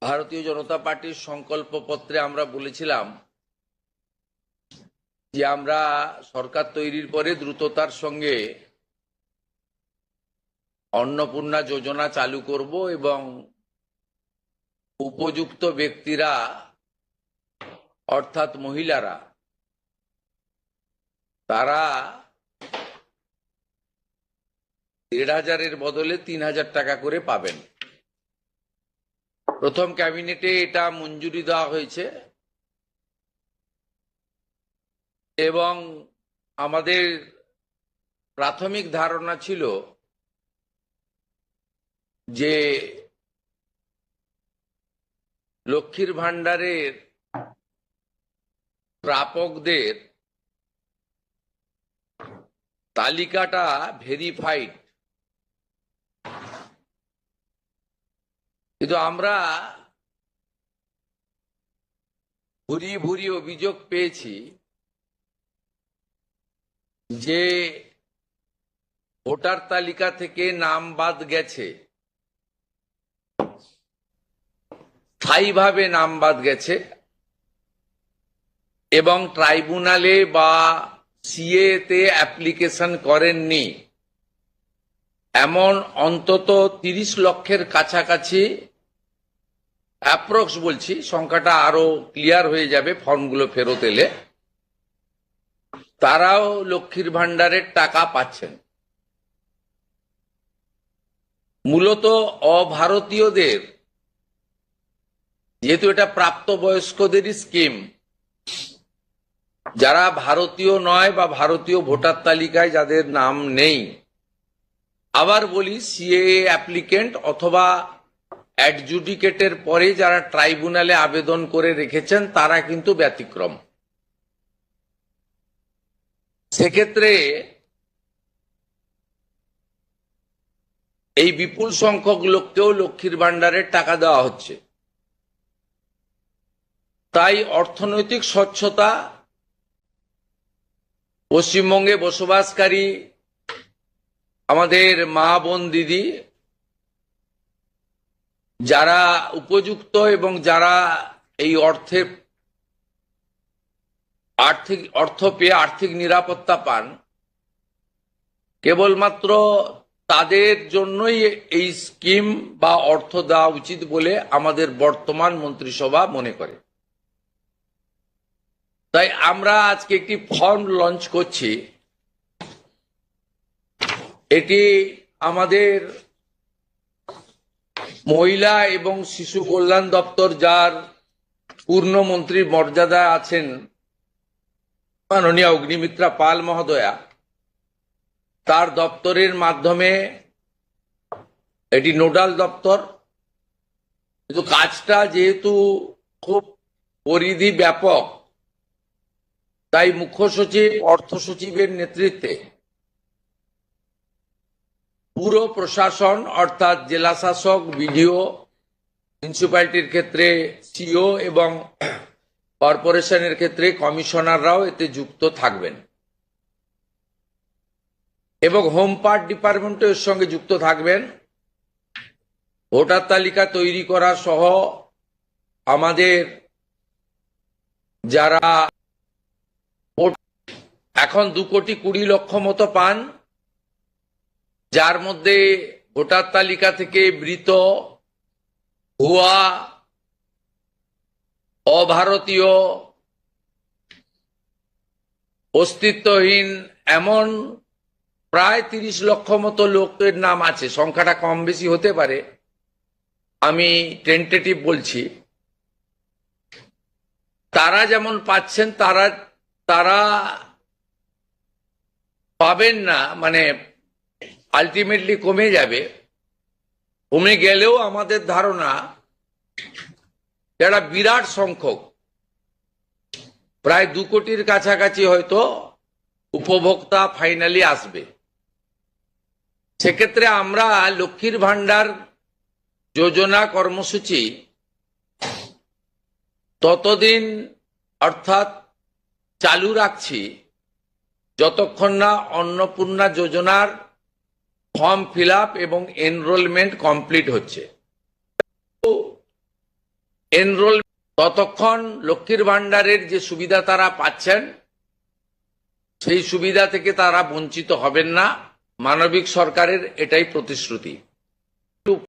ভারতীয় জনতা পার্টির সংকল্পপত্রে আমরা বলেছিলাম যে আমরা সরকার তৈরির পরে দ্রুততার সঙ্গে অন্নপূর্ণা যোজনা চালু করব এবং উপযুক্ত ব্যক্তিরা অর্থাৎ মহিলারা তারা ১,৫০০-এর বদলে ৩,০০০ টাকা করে পাবেন। প্রথম ক্যাবিনেটে এটা মঞ্জুরি দেওয়া হয়েছে এবং আমাদের প্রাথমিক ধারণা ছিল যে লক্ষ্মীর ভাণ্ডারের প্রাপকদের তালিকাটা ভেরিফাইড, কিন্তু আমরা ভুরি ভুরি অভিযোগ পেয়েছি যে ভোটার তালিকা থেকে নাম বাদ গেছে, স্থায়ীভাবে নাম বাদ গেছে এবং ট্রাইব্যুনালে বা সিএ তে অ্যাপ্লিকেশন করেননি এমন অন্তত ৩০ লক্ষের কাছাকাছি, অ্যাপ্রক্স বলছি, সংখ্যাটা আরো ক্লিয়ার হয়ে যাবে ফর্মগুলো ফেরত এলে, তারাও লক্ষ্মীর ভাণ্ডারের টাকা পাচ্ছেন। মূলত অভারতীয়দের, যেহেতু এটা প্রাপ্তবয়স্কদেরই স্কিম, যারা ভারতীয় নয় বা ভারতীয় ভোটার তালিকায় যাদের নাম নেই, আবার বলি সিএএ অ্যাপ্লিকেন্ট অথবা অ্যাডজুডিকেটের পরে যারা ট্রাইব্যুনালে আবেদন করে রেখেছেন তারা কিন্তু ব্যতিক্রম। সেক্ষেত্রে এই বিপুল সংখ্যক লোককেও লক্ষ্মীর ভাণ্ডারের টাকা দেওয়া হচ্ছে। তাই অর্থনৈতিক স্বচ্ছতা, পশ্চিমবঙ্গে বসবাসকারী আমাদের মা বোন দিদি যারা উপযুক্ত এবং যারা এই অর্থ পেয়ে আর্থিক নিরাপত্তা পান, কেবলমাত্র তাদের জন্যই এই স্কিম বা অর্থ দেওয়া উচিত বলে আমাদের বর্তমান মন্ত্রিসভা মনে করে। তাই আমরা আজকে একটি ফর্ম লঞ্চ করছি। এটি আমাদের মহিলা এবং শিশু কল্যাণ দপ্তর, যার পূর্ণমন্ত্রীর মর্যাদা আছেন মাননীয় অগ্নিমিত্রা পাল মহোদয়া, তার দপ্তরের মাধ্যমে, এটি নোডাল দপ্তর, কিন্তু কাজটা যেহেতু খুব পরিধি ব্যাপক, তাই মুখ্য সচিব, অর্থ সচিবের নেতৃত্বে পুরো প্রশাসন অর্থাৎ জেলা শাসক, বিডিও, মিউনিসিপ্যালিটির ক্ষেত্রে সিও এবং কর্পোরেশনের ক্ষেত্রে কমিশনাররাও এতে যুক্ত থাকবেন এবং হোম পার্ট ডিপার্টমেন্টও এর সঙ্গে যুক্ত থাকবেন। ভোটার তালিকা তৈরি করা সহ আমাদের যারা এখন 2,20,00,000 মতো পান, যার মধ্যে ভোটার তালিকা থেকে মৃত, ভুয়া, অভারতীয়, অস্তিত্বহীন এমন প্রায় 30 লক্ষ মতো লোকের নাম আছে। সংখ্যাটা কম বেশি হতে পারে, আমি টেন্টেটিভ বলছি। তারা যেমন পাচ্ছেন তারা পাবেন না, মানে আলটিমেটলি কমে যাবে। কমে গেলেও আমাদের ধারণা যারা বিরাট সংখ্যক, প্রায় 2 কোটির কাছাকাছি হয়তো উপভোক্তা ফাইনালি আসবে। সেক্ষেত্রে আমরা লক্ষ্মীর ভাণ্ডার যোজনা কর্মসূচি ততদিন অর্থাৎ চালু রাখছি যতক্ষণ না অন্নপূর্ণা যোজনার ফর্ম ফিল আপ এবং এনরোলমেন্ট কমপ্লিট হচ্ছে। এনরোল ততক্ষণ লক্ষ্মীর ভাণ্ডারের যে সুবিধা তারা পাচ্ছেন সেই সুবিধা থেকে তারা বঞ্চিত হবেন না। মানবিক সরকারের এটাই প্রতিশ্রুতি।